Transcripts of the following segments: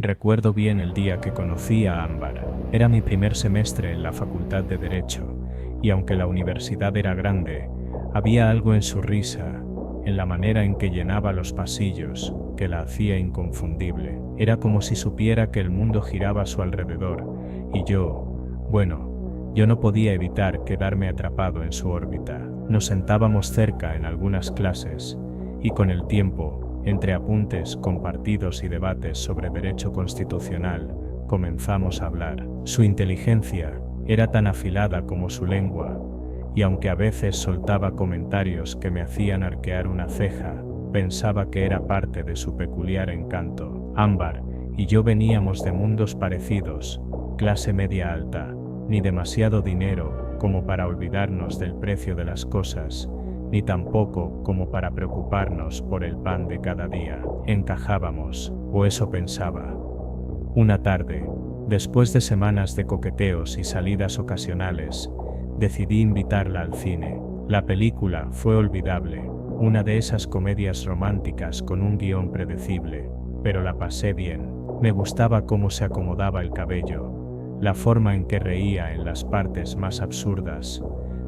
Recuerdo bien el día que conocí a Ámbar. Era mi primer semestre en la Facultad de Derecho, y aunque la universidad era grande, había algo en su risa, en la manera en que llenaba los pasillos, que la hacía inconfundible. Era como si supiera que el mundo giraba a su alrededor, y yo no podía evitar quedarme atrapado en su órbita. Nos sentábamos cerca en algunas clases, y con el tiempo, entre apuntes compartidos y debates sobre derecho constitucional, comenzamos a hablar. Su inteligencia era tan afilada como su lengua, y aunque a veces soltaba comentarios que me hacían arquear una ceja, pensaba que era parte de su peculiar encanto. Ámbar y yo veníamos de mundos parecidos, clase media alta, ni demasiado dinero como para olvidarnos del precio de las cosas, ni tampoco como para preocuparnos por el pan de cada día. Encajábamos, o eso pensaba. Una tarde, después de semanas de coqueteos y salidas ocasionales, decidí invitarla al cine. La película fue olvidable, una de esas comedias románticas con un guión predecible, pero la pasé bien. Me gustaba cómo se acomodaba el cabello, la forma en que reía en las partes más absurdas,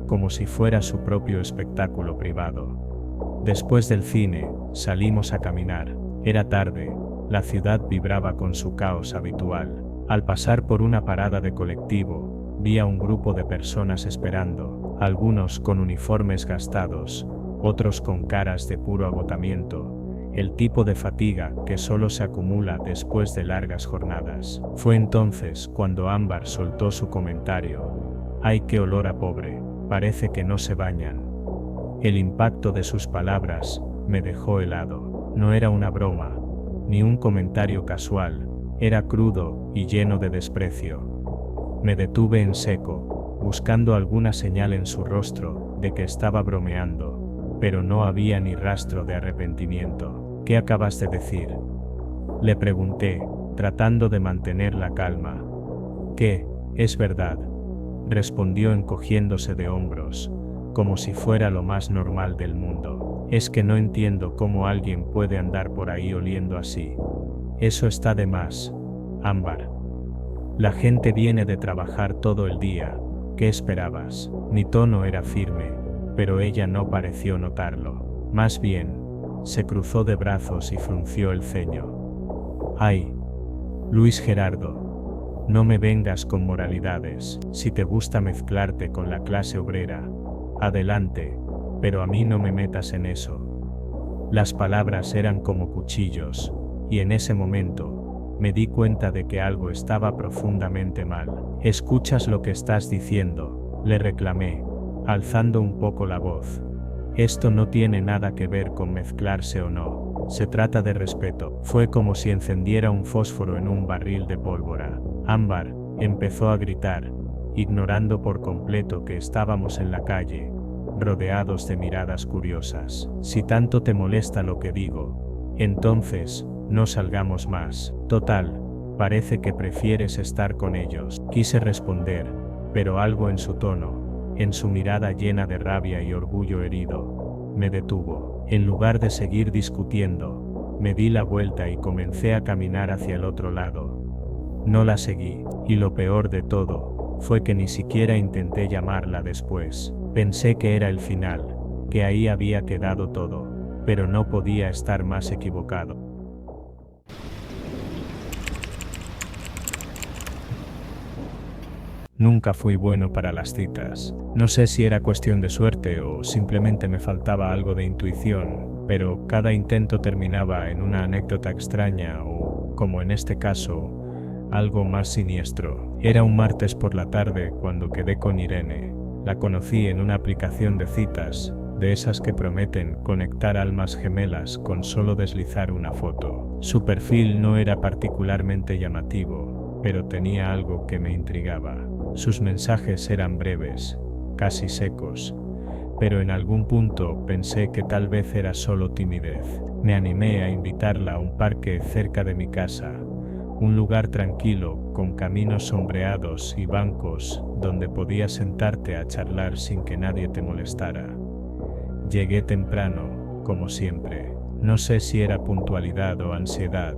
como si fuera su propio espectáculo privado. Después del cine, salimos a caminar. Era tarde, la ciudad vibraba con su caos habitual. Al pasar por una parada de colectivo, vi a un grupo de personas esperando, algunos con uniformes gastados, otros con caras de puro agotamiento, el tipo de fatiga que solo se acumula después de largas jornadas. Fue entonces cuando Ámbar soltó su comentario: «Ay, qué olor a pobre, parece que no se bañan». El impacto de sus palabras me dejó helado. No era una broma, ni un comentario casual, era crudo y lleno de desprecio. Me detuve en seco, buscando alguna señal en su rostro de que estaba bromeando, pero no había ni rastro de arrepentimiento. «¿Qué acabas de decir?», le pregunté, tratando de mantener la calma. «¿Qué? Es verdad», respondió encogiéndose de hombros, como si fuera lo más normal del mundo. «Es que no entiendo cómo alguien puede andar por ahí oliendo así. Eso está de más, Ámbar. La gente viene de trabajar todo el día, ¿qué esperabas?». Mi tono era firme, pero ella no pareció notarlo. Más bien, se cruzó de brazos y frunció el ceño. «Ay, Luis Gerardo, no me vengas con moralidades. Si te gusta mezclarte con la clase obrera, adelante, pero a mí no me metas en eso». Las palabras eran como cuchillos, y en ese momento, me di cuenta de que algo estaba profundamente mal. «¿Escuchas lo que estás diciendo?», le reclamé, alzando un poco la voz. «Esto no tiene nada que ver con mezclarse o no, se trata de respeto». Fue como si encendiera un fósforo en un barril de pólvora. Ámbar empezó a gritar, ignorando por completo que estábamos en la calle, rodeados de miradas curiosas. «Si tanto te molesta lo que digo, entonces, no salgamos más. Total, parece que prefieres estar con ellos». Quise responder, pero algo en su tono, en su mirada llena de rabia y orgullo herido, me detuvo. En lugar de seguir discutiendo, me di la vuelta y comencé a caminar hacia el otro lado. No la seguí, y lo peor de todo, fue que ni siquiera intenté llamarla después. Pensé que era el final, que ahí había quedado todo, pero no podía estar más equivocado. Nunca fui bueno para las citas. No sé si era cuestión de suerte o simplemente me faltaba algo de intuición, pero cada intento terminaba en una anécdota extraña o, como en este caso, algo más siniestro. Era un martes por la tarde cuando quedé con Irene. La conocí en una aplicación de citas, de esas que prometen conectar almas gemelas con solo deslizar una foto. Su perfil no era particularmente llamativo, pero tenía algo que me intrigaba. Sus mensajes eran breves, casi secos, pero en algún punto pensé que tal vez era solo timidez. Me animé a invitarla a un parque cerca de mi casa, un lugar tranquilo con caminos sombreados y bancos donde podías sentarte a charlar sin que nadie te molestara. Llegué temprano, como siempre. No sé si era puntualidad o ansiedad,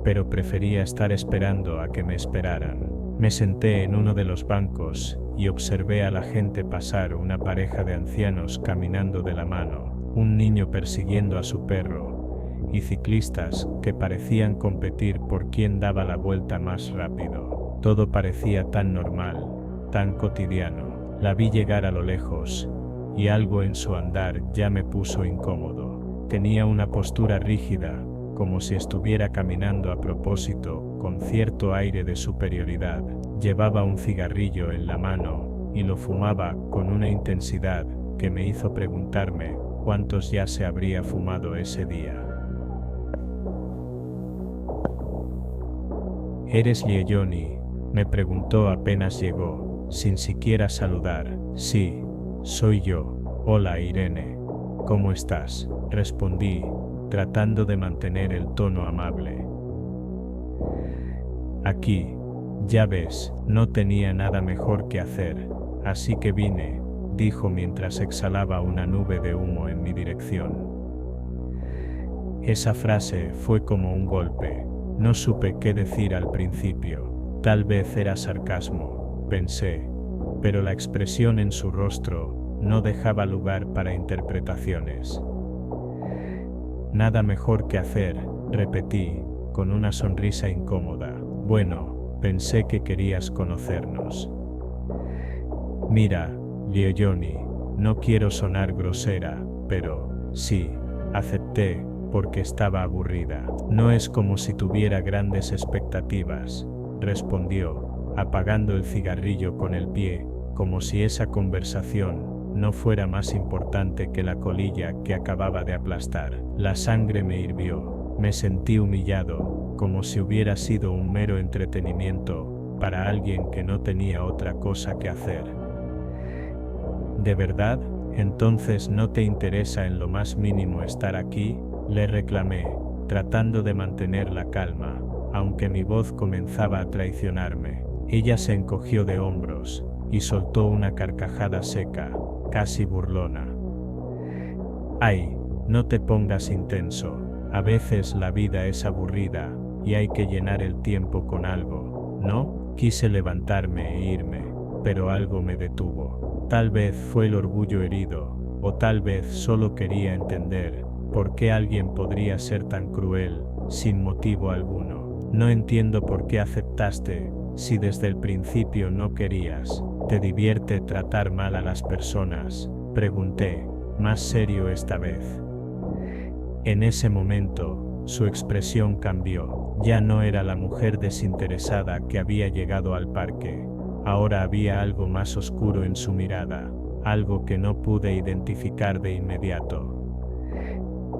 pero prefería estar esperando a que me esperaran. Me senté en uno de los bancos y observé a la gente pasar, una pareja de ancianos caminando de la mano, un niño persiguiendo a su perro, y ciclistas que parecían competir por quién daba la vuelta más rápido. Todo parecía tan normal, tan cotidiano. La vi llegar a lo lejos, y algo en su andar ya me puso incómodo. Tenía una postura rígida, como si estuviera caminando a propósito, con cierto aire de superioridad. Llevaba un cigarrillo en la mano, y lo fumaba con una intensidad que me hizo preguntarme cuántos ya se habría fumado ese día. ¿Eres Liejoni?, me preguntó apenas llegó, sin siquiera saludar. Sí, soy yo. Hola Irene. ¿Cómo estás?, respondí, tratando de mantener el tono amable. Aquí, ya ves, no tenía nada mejor que hacer, así que vine, dijo mientras exhalaba una nube de humo en mi dirección. Esa frase fue como un golpe. No supe qué decir al principio. Tal vez era sarcasmo, pensé, pero la expresión en su rostro no dejaba lugar para interpretaciones. Nada mejor que hacer, repetí, con una sonrisa incómoda. Bueno, pensé que querías conocernos. Mira, Liejoni, no quiero sonar grosera, pero sí, acepté, porque estaba aburrida. No es como si tuviera grandes expectativas, respondió, apagando el cigarrillo con el pie, como si esa conversación no fuera más importante que la colilla que acababa de aplastar. La sangre me hirvió, me sentí humillado, como si hubiera sido un mero entretenimiento para alguien que no tenía otra cosa que hacer. ¿De verdad? ¿Entonces no te interesa en lo más mínimo estar aquí?, le reclamé, tratando de mantener la calma, aunque mi voz comenzaba a traicionarme. Ella se encogió de hombros y soltó una carcajada seca, casi burlona. Ay, no te pongas intenso. A veces la vida es aburrida y hay que llenar el tiempo con algo, ¿no? Quise levantarme e irme, pero algo me detuvo. Tal vez fue el orgullo herido, o tal vez solo quería entender por qué alguien podría ser tan cruel, sin motivo alguno. No entiendo por qué aceptaste, si desde el principio no querías. ¿Te divierte tratar mal a las personas?, pregunté, más serio esta vez. En ese momento, su expresión cambió. Ya no era la mujer desinteresada que había llegado al parque. Ahora había algo más oscuro en su mirada, algo que no pude identificar de inmediato.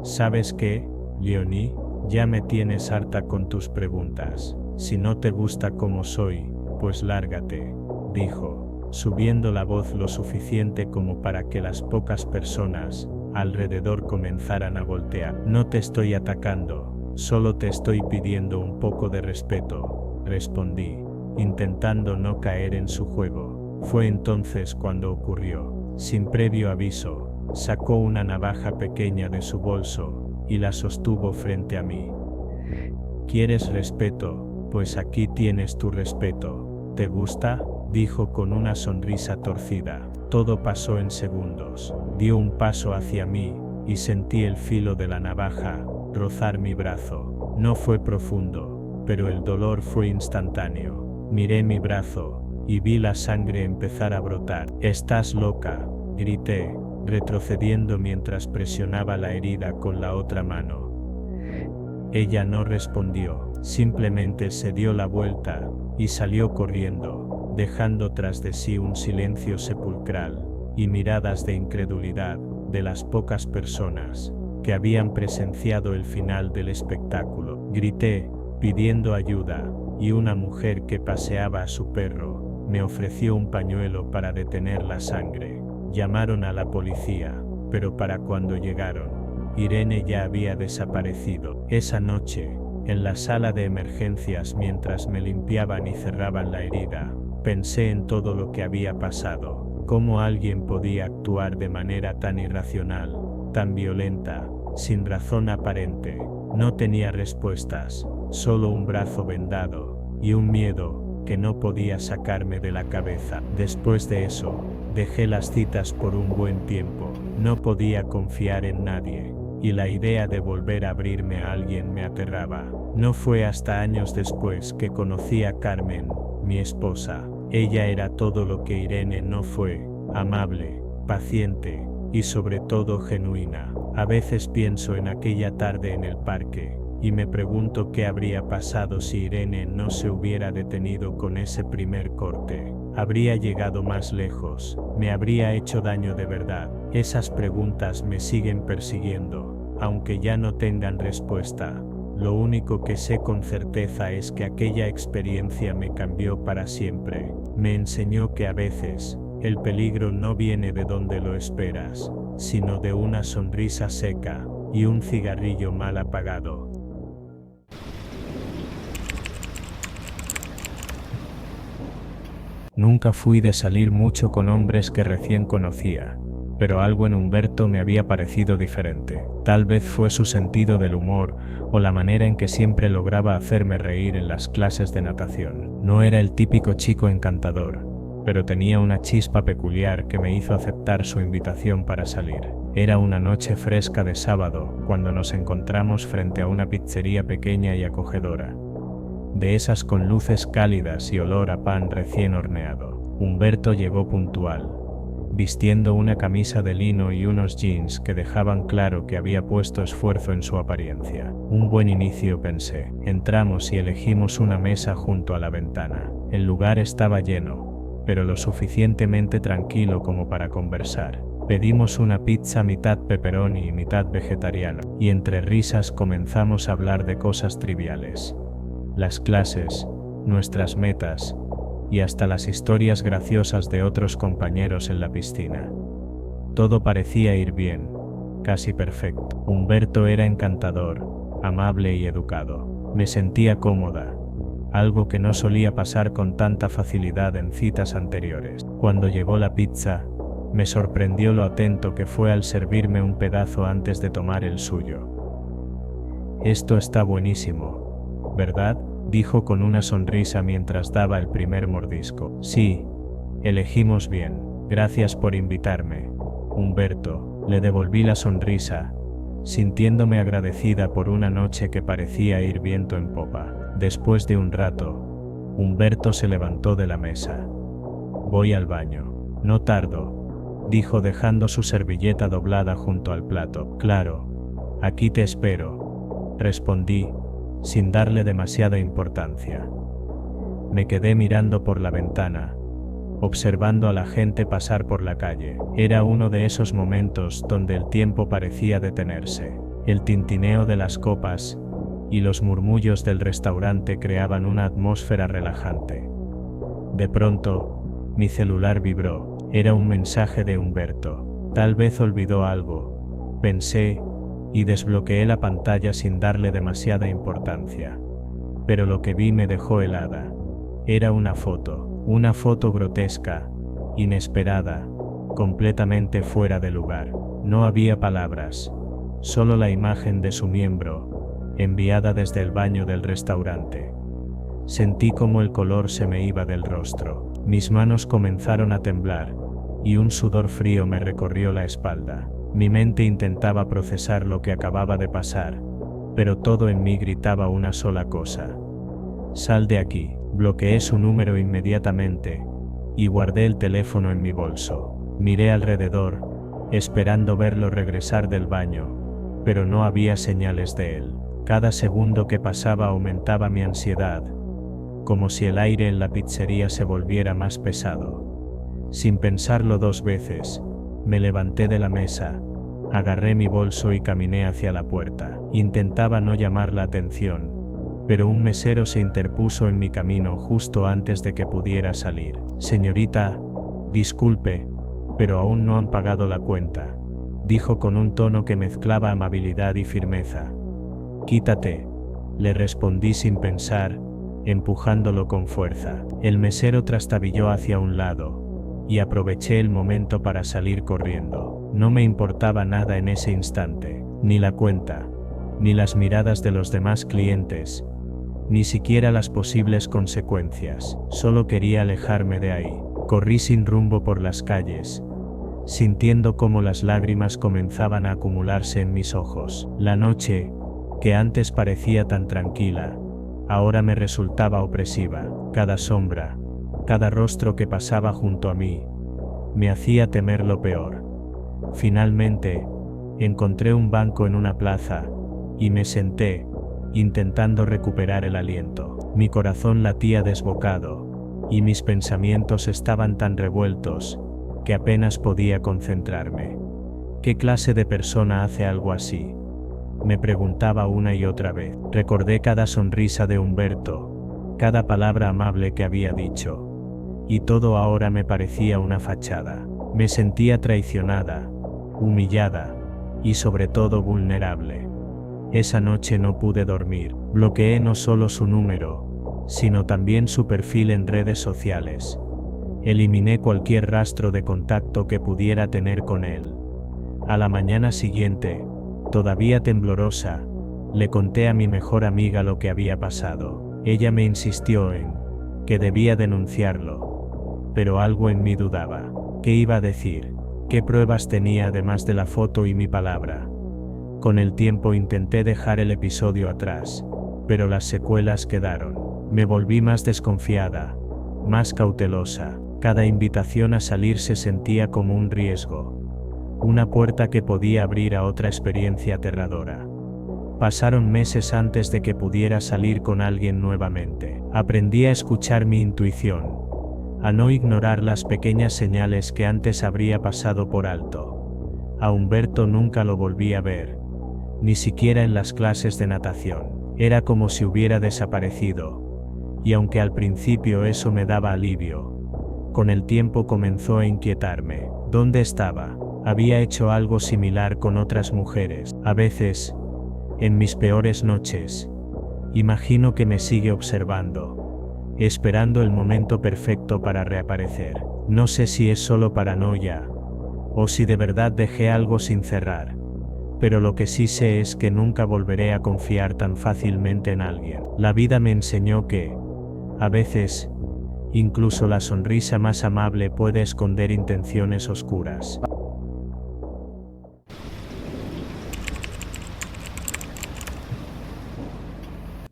¿Sabes qué, Liejoni? Ya me tienes harta con tus preguntas. Si no te gusta como soy, pues lárgate, dijo, subiendo la voz lo suficiente como para que las pocas personas alrededor comenzaran a voltear. No te estoy atacando, solo te estoy pidiendo un poco de respeto, respondí, intentando no caer en su juego. Fue entonces cuando ocurrió. Sin previo aviso, sacó una navaja pequeña de su bolso y la sostuvo frente a mí. ¿Quieres respeto? Pues aquí tienes tu respeto. ¿Te gusta?, dijo con una sonrisa torcida. Todo pasó en segundos. Dio un paso hacia mí y sentí el filo de la navaja rozar mi brazo. No fue profundo, pero el dolor fue instantáneo. Miré mi brazo y vi la sangre empezar a brotar. «Estás loca», grité, retrocediendo mientras presionaba la herida con la otra mano. Ella no respondió, simplemente se dio la vuelta y salió corriendo, dejando tras de sí un silencio sepulcral y miradas de incredulidad de las pocas personas que habían presenciado el final del espectáculo. Grité, pidiendo ayuda, y una mujer que paseaba a su perro me ofreció un pañuelo para detener la sangre. Llamaron a la policía, pero para cuando llegaron, Irene ya había desaparecido. Esa noche, en la sala de emergencias mientras me limpiaban y cerraban la herida, pensé en todo lo que había pasado, cómo alguien podía actuar de manera tan irracional, tan violenta, sin razón aparente. No tenía respuestas, solo un brazo vendado, y un miedo que no podía sacarme de la cabeza. Después de eso, dejé las citas por un buen tiempo. No podía confiar en nadie, y la idea de volver a abrirme a alguien me aterraba. No fue hasta años después que conocí a Carmen, mi esposa. Ella era todo lo que Irene no fue: amable, paciente y sobre todo genuina. A veces pienso en aquella tarde en el parque y me pregunto qué habría pasado si Irene no se hubiera detenido con ese primer corte. ¿Habría llegado más lejos? ¿Me habría hecho daño de verdad? Esas preguntas me siguen persiguiendo, aunque ya no tengan respuesta. Lo único que sé con certeza es que aquella experiencia me cambió para siempre. Me enseñó que a veces, el peligro no viene de donde lo esperas, sino de una sonrisa seca y un cigarrillo mal apagado. Nunca fui de salir mucho con hombres que recién conocía, pero algo en Humberto me había parecido diferente. Tal vez fue su sentido del humor o la manera en que siempre lograba hacerme reír en las clases de natación. No era el típico chico encantador, pero tenía una chispa peculiar que me hizo aceptar su invitación para salir. Era una noche fresca de sábado cuando nos encontramos frente a una pizzería pequeña y acogedora, de esas con luces cálidas y olor a pan recién horneado. Humberto llegó puntual, vistiendo una camisa de lino y unos jeans que dejaban claro que había puesto esfuerzo en su apariencia. Un buen inicio, pensé. Entramos y elegimos una mesa junto a la ventana. El lugar estaba lleno, pero lo suficientemente tranquilo como para conversar. Pedimos una pizza mitad pepperoni y mitad vegetariana, y entre risas comenzamos a hablar de cosas triviales: las clases, nuestras metas y hasta las historias graciosas de otros compañeros en la piscina. Todo parecía ir bien, casi perfecto. Humberto era encantador, amable y educado. Me sentía cómoda, algo que no solía pasar con tanta facilidad en citas anteriores. Cuando llegó la pizza, me sorprendió lo atento que fue al servirme un pedazo antes de tomar el suyo. «Esto está buenísimo, ¿verdad?», dijo con una sonrisa mientras daba el primer mordisco. «Sí, elegimos bien. Gracias por invitarme, Humberto». Le devolví la sonrisa, sintiéndome agradecida por una noche que parecía ir viento en popa. Después de un rato, Humberto se levantó de la mesa. «Voy al baño. No tardo», dijo dejando su servilleta doblada junto al plato. «Claro, aquí te espero», respondí, sin darle demasiada importancia. Me quedé mirando por la ventana, observando a la gente pasar por la calle. Era uno de esos momentos donde el tiempo parecía detenerse. El tintineo de las copas y los murmullos del restaurante creaban una atmósfera relajante. De pronto, mi celular vibró. Era un mensaje de Humberto. Tal vez olvidó algo, pensé, y desbloqueé la pantalla sin darle demasiada importancia. Pero lo que vi me dejó helada. Era una foto grotesca, inesperada, completamente fuera de lugar. No había palabras, solo la imagen de su miembro, enviada desde el baño del restaurante. Sentí como el color se me iba del rostro. Mis manos comenzaron a temblar, y un sudor frío me recorrió la espalda. Mi mente intentaba procesar lo que acababa de pasar, pero todo en mí gritaba una sola cosa: «Sal de aquí». Bloqueé su número inmediatamente, y guardé el teléfono en mi bolso. Miré alrededor, esperando verlo regresar del baño, pero no había señales de él. Cada segundo que pasaba aumentaba mi ansiedad, como si el aire en la pizzería se volviera más pesado. Sin pensarlo dos veces, me levanté de la mesa, agarré mi bolso y caminé hacia la puerta. Intentaba no llamar la atención, pero un mesero se interpuso en mi camino justo antes de que pudiera salir. «Señorita, disculpe, pero aún no han pagado la cuenta», dijo con un tono que mezclaba amabilidad y firmeza. «Quítate», le respondí sin pensar, empujándolo con fuerza. El mesero trastabilló hacia un lado, y aproveché el momento para salir corriendo. No me importaba nada en ese instante, ni la cuenta, ni las miradas de los demás clientes, ni siquiera las posibles consecuencias. Solo quería alejarme de ahí. Corrí sin rumbo por las calles, sintiendo cómo las lágrimas comenzaban a acumularse en mis ojos. La noche, que antes parecía tan tranquila, ahora me resultaba opresiva. Cada sombra, cada rostro que pasaba junto a mí, me hacía temer lo peor. Finalmente, encontré un banco en una plaza, y me senté, intentando recuperar el aliento. Mi corazón latía desbocado, y mis pensamientos estaban tan revueltos, que apenas podía concentrarme. ¿Qué clase de persona hace algo así?, me preguntaba una y otra vez. Recordé cada sonrisa de Humberto, cada palabra amable que había dicho, y todo ahora me parecía una fachada. Me sentía traicionada, humillada, y sobre todo vulnerable. Esa noche no pude dormir. Bloqueé no solo su número, sino también su perfil en redes sociales. Eliminé cualquier rastro de contacto que pudiera tener con él. A la mañana siguiente, todavía temblorosa, le conté a mi mejor amiga lo que había pasado. Ella me insistió en que debía denunciarlo, pero algo en mí dudaba. ¿Qué iba a decir? ¿Qué pruebas tenía además de la foto y mi palabra? Con el tiempo intenté dejar el episodio atrás, pero las secuelas quedaron. Me volví más desconfiada, más cautelosa. Cada invitación a salir se sentía como un riesgo, una puerta que podía abrir a otra experiencia aterradora. Pasaron meses antes de que pudiera salir con alguien nuevamente. Aprendí a escuchar mi intuición, a no ignorar las pequeñas señales que antes habría pasado por alto. A Humberto nunca lo volví a ver, ni siquiera en las clases de natación. Era como si hubiera desaparecido, y aunque al principio eso me daba alivio, con el tiempo comenzó a inquietarme. ¿Dónde estaba? Había hecho algo similar con otras mujeres. A veces, en mis peores noches, imagino que me sigue observando, esperando el momento perfecto para reaparecer. No sé si es solo paranoia, o si de verdad dejé algo sin cerrar, pero lo que sí sé es que nunca volveré a confiar tan fácilmente en alguien. La vida me enseñó que, a veces, incluso la sonrisa más amable puede esconder intenciones oscuras.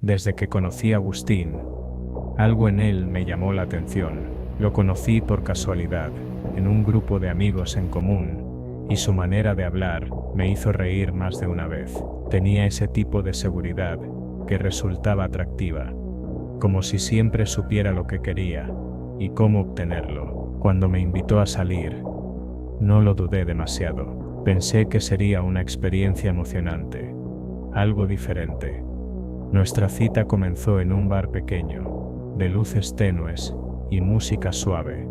Desde que conocí a Agustín, algo en él me llamó la atención. Lo conocí por casualidad, en un grupo de amigos en común, y su manera de hablar me hizo reír más de una vez. Tenía ese tipo de seguridad que resultaba atractiva, como si siempre supiera lo que quería y cómo obtenerlo. Cuando me invitó a salir, no lo dudé demasiado. Pensé que sería una experiencia emocionante, algo diferente. Nuestra cita comenzó en un bar pequeño, de luces tenues y música suave,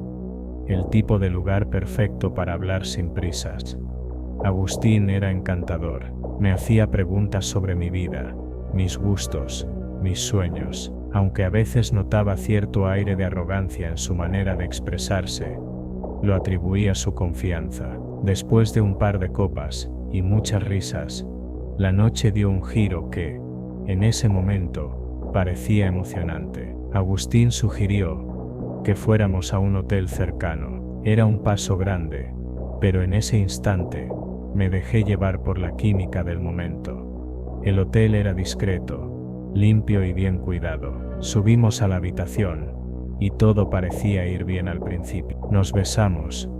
el tipo de lugar perfecto para hablar sin prisas. Agustín era encantador, me hacía preguntas sobre mi vida, mis gustos, mis sueños, aunque a veces notaba cierto aire de arrogancia en su manera de expresarse, lo atribuía a su confianza. Después de un par de copas y muchas risas, la noche dio un giro que, en ese momento, parecía emocionante. Agustín sugirió que fuéramos a un hotel cercano. Era un paso grande, pero en ese instante, me dejé llevar por la química del momento. El hotel era discreto, limpio y bien cuidado. Subimos a la habitación, y todo parecía ir bien al principio. Nos besamos,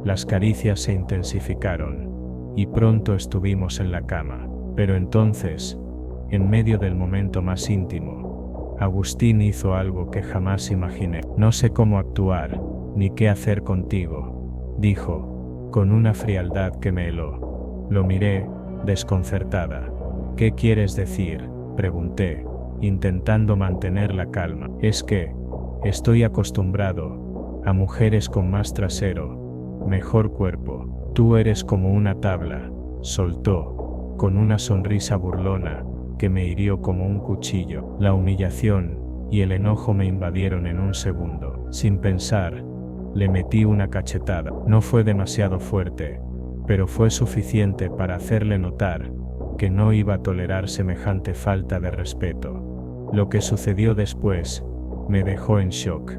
las caricias se intensificaron, y pronto estuvimos en la cama. Pero entonces, en medio del momento más íntimo, Agustín hizo algo que jamás imaginé. No sé cómo actuar, ni qué hacer contigo, dijo, con una frialdad que me heló. Lo miré, desconcertada. ¿Qué quieres decir?, pregunté, intentando mantener la calma. Es que, estoy acostumbrado a mujeres con más trasero, mejor cuerpo. Tú eres como una tabla, soltó, con una sonrisa burlona, que me hirió como un cuchillo. La humillación y el enojo me invadieron en un segundo. Sin pensar, le metí una cachetada. No fue demasiado fuerte, pero fue suficiente para hacerle notar que no iba a tolerar semejante falta de respeto. Lo que sucedió después me dejó en shock.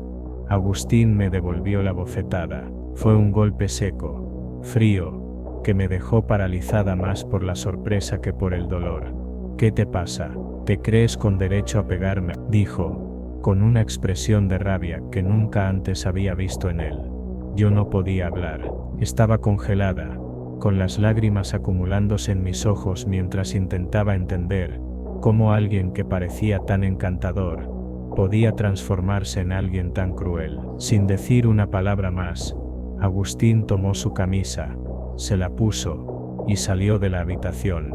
Agustín me devolvió la bofetada. Fue un golpe seco, frío, que me dejó paralizada más por la sorpresa que por el dolor. ¿Qué te pasa? ¿Te crees con derecho a pegarme?, dijo, con una expresión de rabia que nunca antes había visto en él. Yo no podía hablar. Estaba congelada, con las lágrimas acumulándose en mis ojos mientras intentaba entender cómo alguien que parecía tan encantador podía transformarse en alguien tan cruel. Sin decir una palabra más, Agustín tomó su camisa, se la puso y salió de la habitación,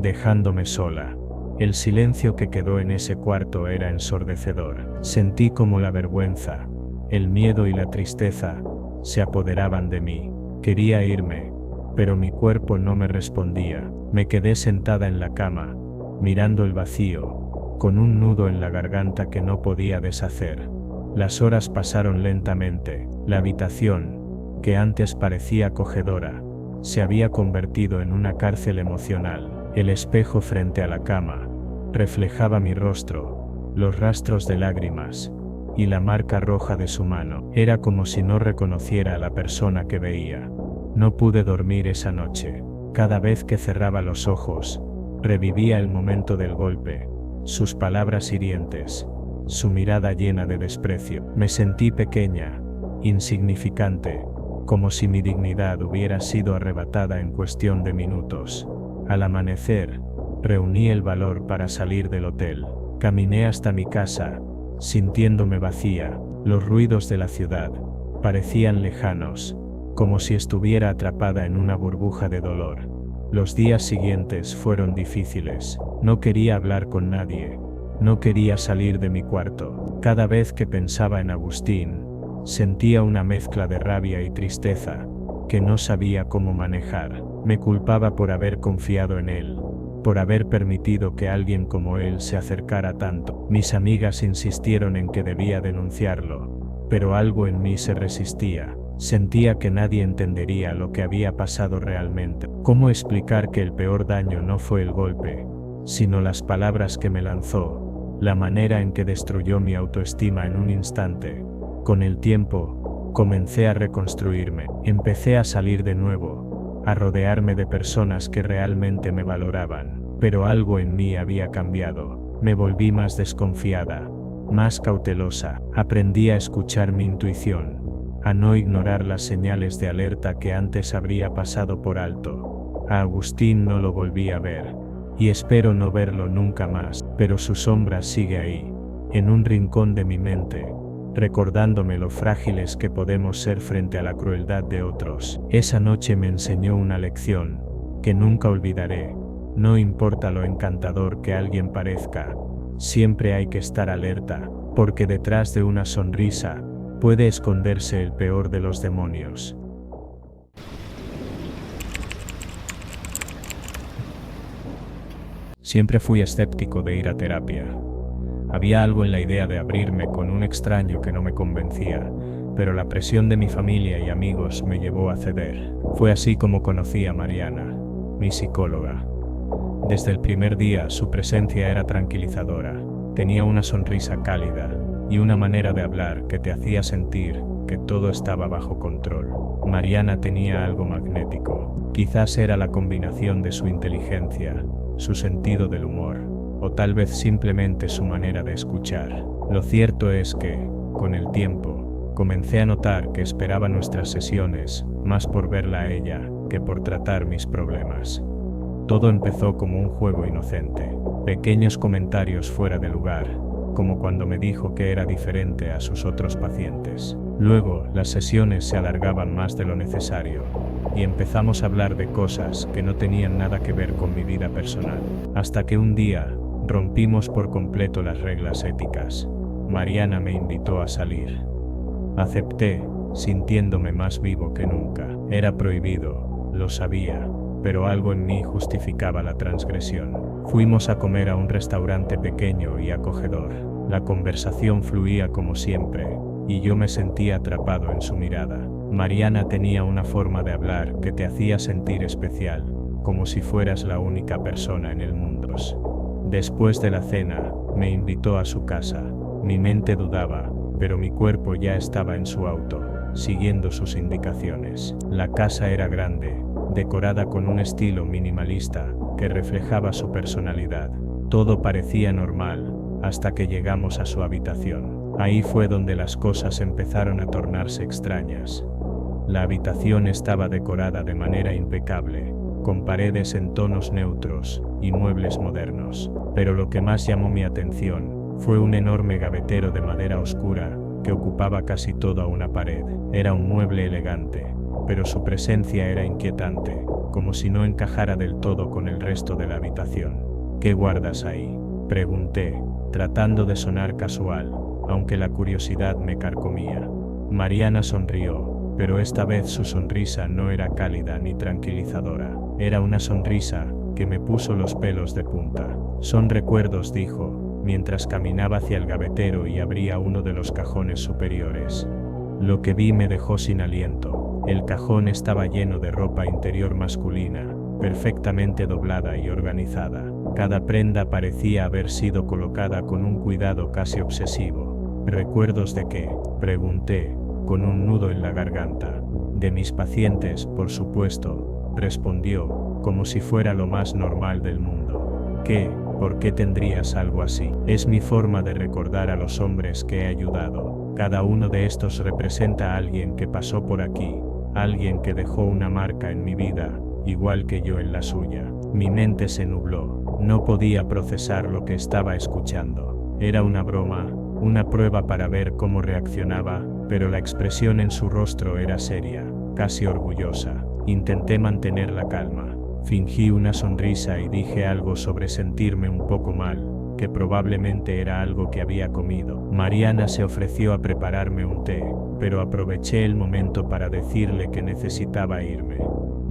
dejándome sola. El silencio que quedó en ese cuarto era ensordecedor. Sentí como la vergüenza, el miedo y la tristeza se apoderaban de mí. Quería irme, pero mi cuerpo no me respondía. Me quedé sentada en la cama, mirando el vacío, con un nudo en la garganta que no podía deshacer. Las horas pasaron lentamente. La habitación, que antes parecía acogedora, se había convertido en una cárcel emocional. El espejo frente a la cama reflejaba mi rostro, los rastros de lágrimas y la marca roja de su mano. Era como si no reconociera a la persona que veía. No pude dormir esa noche. Cada vez que cerraba los ojos, revivía el momento del golpe, sus palabras hirientes, su mirada llena de desprecio. Me sentí pequeña, insignificante, como si mi dignidad hubiera sido arrebatada en cuestión de minutos. Al amanecer, reuní el valor para salir del hotel. Caminé hasta mi casa, sintiéndome vacía. Los ruidos de la ciudad parecían lejanos, como si estuviera atrapada en una burbuja de dolor. Los días siguientes fueron difíciles. No quería hablar con nadie. No quería salir de mi cuarto. Cada vez que pensaba en Agustín, sentía una mezcla de rabia y tristeza que no sabía cómo manejar. Me culpaba por haber confiado en él, por haber permitido que alguien como él se acercara tanto. Mis amigas insistieron en que debía denunciarlo, pero algo en mí se resistía. Sentía que nadie entendería lo que había pasado realmente. ¿Cómo explicar que el peor daño no fue el golpe, sino las palabras que me lanzó, la manera en que destruyó mi autoestima en un instante? Con el tiempo, comencé a reconstruirme. Empecé a salir de nuevo, a rodearme de personas que realmente me valoraban. Pero algo en mí había cambiado. Me volví más desconfiada, más cautelosa. Aprendí a escuchar mi intuición, a no ignorar las señales de alerta que antes habría pasado por alto. A Agustín no lo volví a ver, y espero no verlo nunca más, pero su sombra sigue ahí, en un rincón de mi mente, recordándome lo frágiles que podemos ser frente a la crueldad de otros. Esa noche me enseñó una lección que nunca olvidaré. No importa lo encantador que alguien parezca, siempre hay que estar alerta, porque detrás de una sonrisa puede esconderse el peor de los demonios. Siempre fui escéptico de ir a terapia. Había algo en la idea de abrirme con un extraño que no me convencía, pero la presión de mi familia y amigos me llevó a ceder. Fue así como conocí a Mariana, mi psicóloga. Desde el primer día su presencia era tranquilizadora. Tenía una sonrisa cálida y una manera de hablar que te hacía sentir que todo estaba bajo control. Mariana tenía algo magnético. Quizás era la combinación de su inteligencia, su sentido del humor, o tal vez simplemente su manera de escuchar. Lo cierto es que, con el tiempo, comencé a notar que esperaba nuestras sesiones más por verla a ella que por tratar mis problemas. Todo empezó como un juego inocente, pequeños comentarios fuera de lugar, como cuando me dijo que era diferente a sus otros pacientes. Luego, las sesiones se alargaban más de lo necesario, y empezamos a hablar de cosas que no tenían nada que ver con mi vida personal. Hasta que un día, rompimos por completo las reglas éticas. Mariana me invitó a salir. Acepté, sintiéndome más vivo que nunca. Era prohibido, lo sabía, pero algo en mí justificaba la transgresión. Fuimos a comer a un restaurante pequeño y acogedor. La conversación fluía como siempre, y yo me sentía atrapado en su mirada. Mariana tenía una forma de hablar que te hacía sentir especial, como si fueras la única persona en el mundo. ellos. Después de la cena, me invitó a su casa. Mi mente dudaba, pero mi cuerpo ya estaba en su auto, siguiendo sus indicaciones. La casa era grande, decorada con un estilo minimalista que reflejaba su personalidad. Todo parecía normal, hasta que llegamos a su habitación. Ahí fue donde las cosas empezaron a tornarse extrañas. La habitación estaba decorada de manera impecable, con paredes en tonos neutros y muebles modernos. Pero lo que más llamó mi atención fue un enorme gavetero de madera oscura que ocupaba casi toda una pared. Era un mueble elegante, pero su presencia era inquietante, como si no encajara del todo con el resto de la habitación. ¿Qué guardas ahí?, pregunté, tratando de sonar casual, aunque la curiosidad me carcomía. Mariana sonrió, pero esta vez su sonrisa no era cálida ni tranquilizadora. Era una sonrisa que me puso los pelos de punta. Son recuerdos, dijo, mientras caminaba hacia el gavetero y abría uno de los cajones superiores. Lo que vi me dejó sin aliento. El cajón estaba lleno de ropa interior masculina, perfectamente doblada y organizada. Cada prenda parecía haber sido colocada con un cuidado casi obsesivo. ¿Recuerdos de qué?, pregunté, con un nudo en la garganta. De mis pacientes, por supuesto, respondió, como si fuera lo más normal del mundo. ¿Qué? ¿Por qué tendrías algo así? Es mi forma de recordar a los hombres que he ayudado. Cada uno de estos representa a alguien que pasó por aquí, alguien que dejó una marca en mi vida, igual que yo en la suya. Mi mente se nubló. No podía procesar lo que estaba escuchando. Era una broma, una prueba para ver cómo reaccionaba, pero la expresión en su rostro era seria, casi orgullosa. Intenté mantener la calma. Fingí una sonrisa y dije algo sobre sentirme un poco mal, que probablemente era algo que había comido. Mariana se ofreció a prepararme un té, pero aproveché el momento para decirle que necesitaba irme.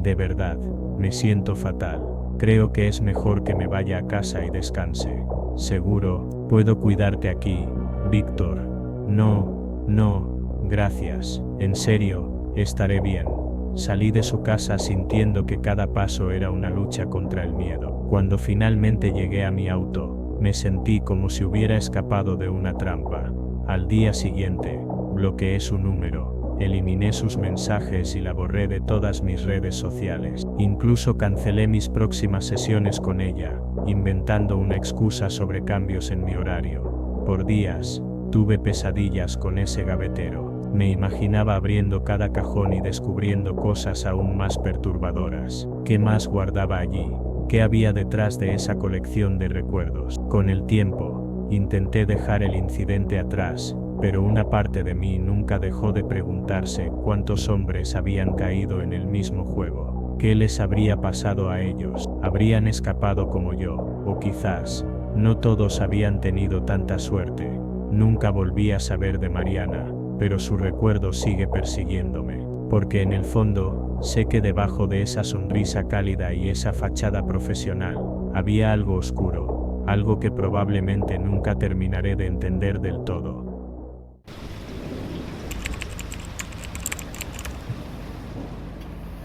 De verdad, me siento fatal. Creo que es mejor que me vaya a casa y descanse. Seguro, puedo cuidarte aquí, Víctor. No, gracias. En serio, estaré bien. Salí de su casa sintiendo que cada paso era una lucha contra el miedo. Cuando finalmente llegué a mi auto, me sentí como si hubiera escapado de una trampa. Al día siguiente, bloqueé su número, eliminé sus mensajes y la borré de todas mis redes sociales. Incluso cancelé mis próximas sesiones con ella, inventando una excusa sobre cambios en mi horario. Por días, tuve pesadillas con ese gavetero. Me imaginaba abriendo cada cajón y descubriendo cosas aún más perturbadoras. ¿Qué más guardaba allí? ¿Qué había detrás de esa colección de recuerdos? Con el tiempo, intenté dejar el incidente atrás, pero una parte de mí nunca dejó de preguntarse cuántos hombres habían caído en el mismo juego. ¿Qué les habría pasado a ellos? ¿Habrían escapado como yo? O quizás, no todos habían tenido tanta suerte. Nunca volví a saber de Mariana, pero su recuerdo sigue persiguiéndome, porque en el fondo, sé que debajo de esa sonrisa cálida y esa fachada profesional, había algo oscuro, algo que probablemente nunca terminaré de entender del todo.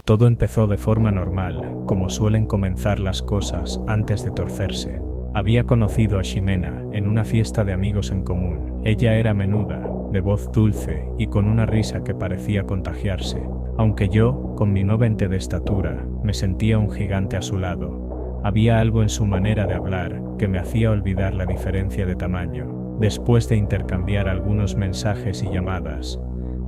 Todo empezó de forma normal, como suelen comenzar las cosas antes de torcerse. Había conocido a Ximena en una fiesta de amigos en común. Ella era menuda, de voz dulce y con una risa que parecía contagiarse. Aunque yo, con mi 90 de estatura, me sentía un gigante a su lado, había algo en su manera de hablar que me hacía olvidar la diferencia de tamaño. Después de intercambiar algunos mensajes y llamadas,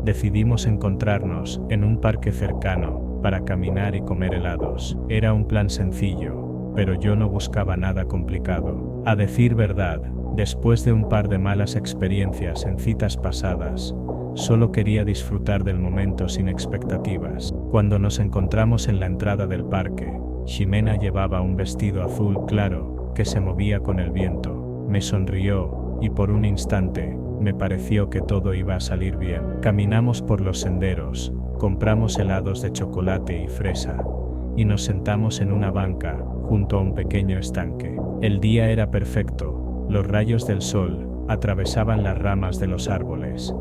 decidimos encontrarnos en un parque cercano para caminar y comer helados. Era un plan sencillo, pero yo no buscaba nada complicado. A decir verdad, después de un par de malas experiencias en citas pasadas, solo quería disfrutar del momento sin expectativas. Cuando nos encontramos en la entrada del parque, Ximena llevaba un vestido azul claro que se movía con el viento. Me sonrió y por un instante me pareció que todo iba a salir bien. Caminamos por los senderos, compramos helados de chocolate y fresa, y nos sentamos en una banca junto a un pequeño estanque. El día era perfecto, los rayos del sol atravesaban las ramas de los árboles,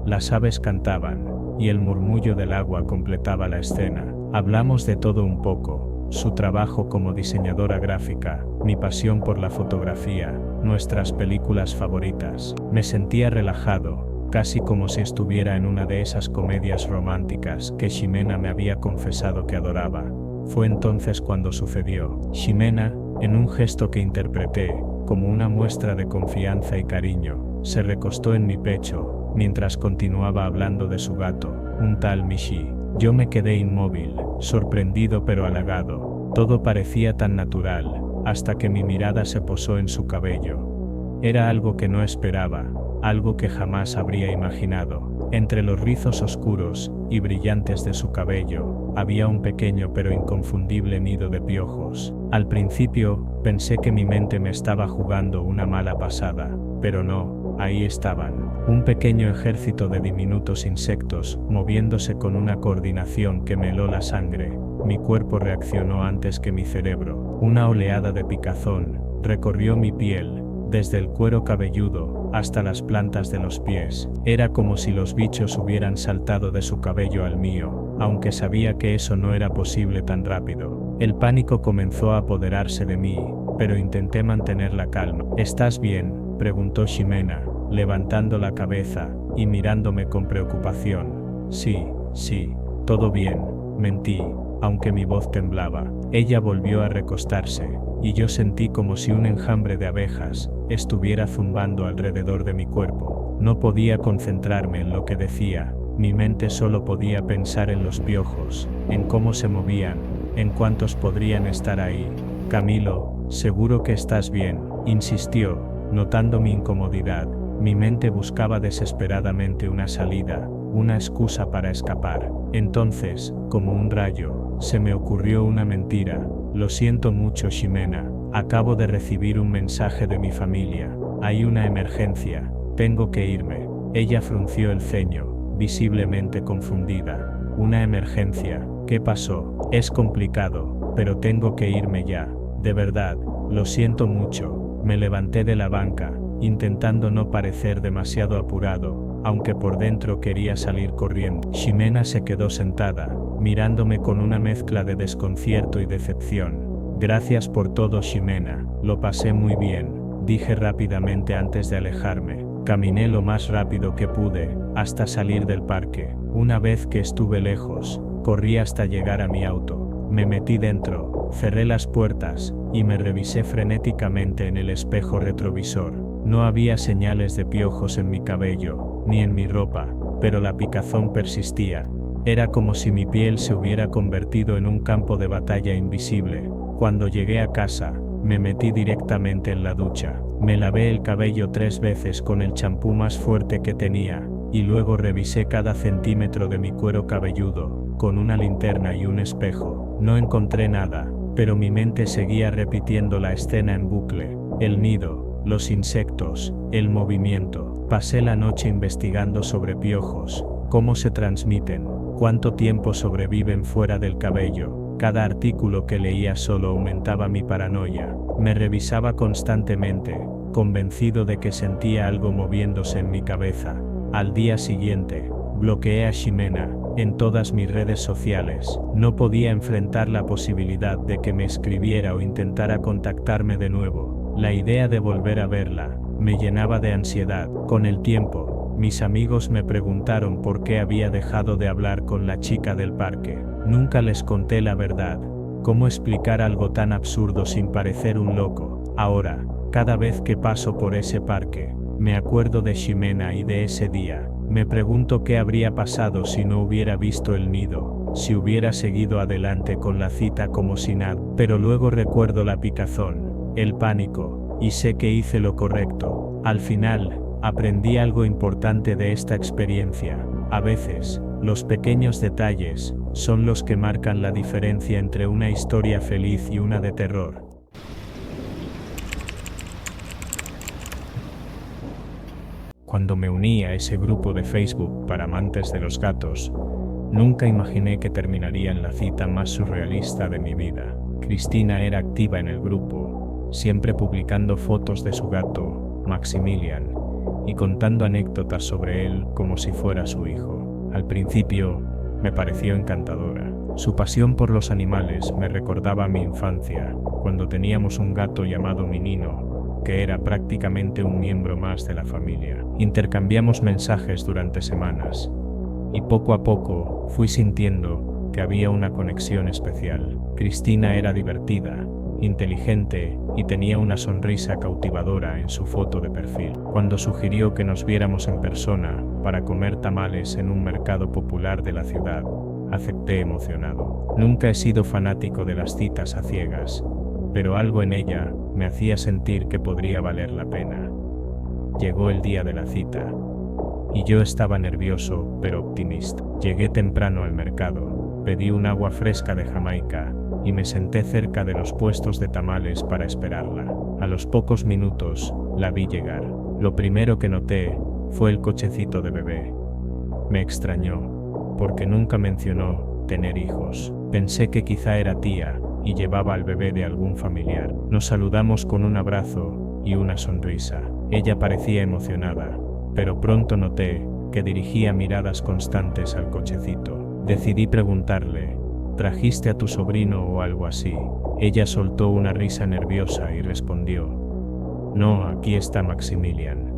las aves cantaban y el murmullo del agua completaba la escena. Hablamos de todo un poco, su trabajo como diseñadora gráfica, mi pasión por la fotografía, nuestras películas favoritas. Me sentía relajado, casi como si estuviera en una de esas comedias románticas que Ximena me había confesado que adoraba. Fue entonces cuando sucedió. Ximena, en un gesto que interpreté como una muestra de confianza y cariño, se recostó en mi pecho, mientras continuaba hablando de su gato, un tal Mishi. Yo me quedé inmóvil, sorprendido pero halagado. Todo parecía tan natural, hasta que mi mirada se posó en su cabello. Era algo que no esperaba, algo que jamás habría imaginado. Entre los rizos oscuros y brillantes de su cabello, había un pequeño pero inconfundible nido de piojos. Al principio, pensé que mi mente me estaba jugando una mala pasada, pero no, ahí estaban. Un pequeño ejército de diminutos insectos, moviéndose con una coordinación que me heló la sangre. Mi cuerpo reaccionó antes que mi cerebro. Una oleada de picazón recorrió mi piel, desde el cuero cabelludo hasta las plantas de los pies. Era como si los bichos hubieran saltado de su cabello al mío, aunque sabía que eso no era posible tan rápido. El pánico comenzó a apoderarse de mí, pero intenté mantener la calma. ¿Estás bien?, preguntó Ximena, levantando la cabeza y mirándome con preocupación. Sí, todo bien, mentí, aunque mi voz temblaba. Ella volvió a recostarse, y yo sentí como si un enjambre de abejas estuviera zumbando alrededor de mi cuerpo. No podía concentrarme en lo que decía, mi mente solo podía pensar en los piojos, en cómo se movían, en cuántos podrían estar ahí. Camilo, seguro que estás bien, insistió, notando mi incomodidad. Mi mente buscaba desesperadamente una salida, una excusa para escapar. Entonces, como un rayo, se me ocurrió una mentira. Lo siento mucho, Ximena. Acabo de recibir un mensaje de mi familia. Hay una emergencia. Tengo que irme. Ella frunció el ceño, visiblemente confundida. ¿Una emergencia? ¿Qué pasó? Es complicado, pero tengo que irme ya. De verdad, lo siento mucho. Me levanté de la banca, intentando no parecer demasiado apurado, aunque por dentro quería salir corriendo. Ximena se quedó sentada, mirándome con una mezcla de desconcierto y decepción. Gracias por todo, Ximena, lo pasé muy bien, dije rápidamente antes de alejarme. Caminé lo más rápido que pude, hasta salir del parque. Una vez que estuve lejos, corrí hasta llegar a mi auto. Me metí dentro, cerré las puertas, y me revisé frenéticamente en el espejo retrovisor. No había señales de piojos en mi cabello, ni en mi ropa, pero la picazón persistía. Era como si mi piel se hubiera convertido en un campo de batalla invisible. Cuando llegué a casa, me metí directamente en la ducha. Me lavé el cabello 3 veces con el champú más fuerte que tenía, y luego revisé cada centímetro de mi cuero cabelludo, con una linterna y un espejo. No encontré nada, pero mi mente seguía repitiendo la escena en bucle. El nido, los insectos, el movimiento. Pasé la noche investigando sobre piojos, cómo se transmiten, cuánto tiempo sobreviven fuera del cabello. Cada artículo que leía solo aumentaba mi paranoia. Me revisaba constantemente, convencido de que sentía algo moviéndose en mi cabeza. Al día siguiente, bloqueé a Ximena en todas mis redes sociales. No podía enfrentar la posibilidad de que me escribiera o intentara contactarme de nuevo. La idea de volver a verla me llenaba de ansiedad. Con el tiempo, mis amigos me preguntaron por qué había dejado de hablar con la chica del parque. Nunca les conté la verdad. ¿Cómo explicar algo tan absurdo sin parecer un loco? Ahora, cada vez que paso por ese parque, me acuerdo de Ximena y de ese día. Me pregunto qué habría pasado si no hubiera visto el nido, si hubiera seguido adelante con la cita como si nada. Pero luego recuerdo la picazón, el pánico, y sé que hice lo correcto. Al final, aprendí algo importante de esta experiencia. A veces, los pequeños detalles son los que marcan la diferencia entre una historia feliz y una de terror. Cuando me uní a ese grupo de Facebook para amantes de los gatos, nunca imaginé que terminaría en la cita más surrealista de mi vida. Cristina era activa en el grupo, siempre publicando fotos de su gato, Maximilian, y contando anécdotas sobre él como si fuera su hijo. Al principio, me pareció encantadora. Su pasión por los animales me recordaba a mi infancia, cuando teníamos un gato llamado Minino, que era prácticamente un miembro más de la familia. Intercambiamos mensajes durante semanas, y poco a poco fui sintiendo que había una conexión especial. Cristina era divertida, inteligente y tenía una sonrisa cautivadora en su foto de perfil. Cuando sugirió que nos viéramos en persona para comer tamales en un mercado popular de la ciudad, acepté emocionado. Nunca he sido fanático de las citas a ciegas, pero algo en ella me hacía sentir que podría valer la pena. Llegó el día de la cita, y yo estaba nervioso pero optimista. Llegué temprano al mercado, pedí un agua fresca de Jamaica y me senté cerca de los puestos de tamales para esperarla. A los pocos minutos la vi llegar. Lo primero que noté fue el cochecito de bebé. Me extrañó, porque nunca mencionó tener hijos. Pensé que quizá era tía y llevaba al bebé de algún familiar. Nos saludamos con un abrazo y una sonrisa. Ella parecía emocionada, pero pronto noté que dirigía miradas constantes al cochecito. Decidí preguntarle: ¿trajiste a tu sobrino o algo así? Ella soltó una risa nerviosa y respondió: no, aquí está Maximilian.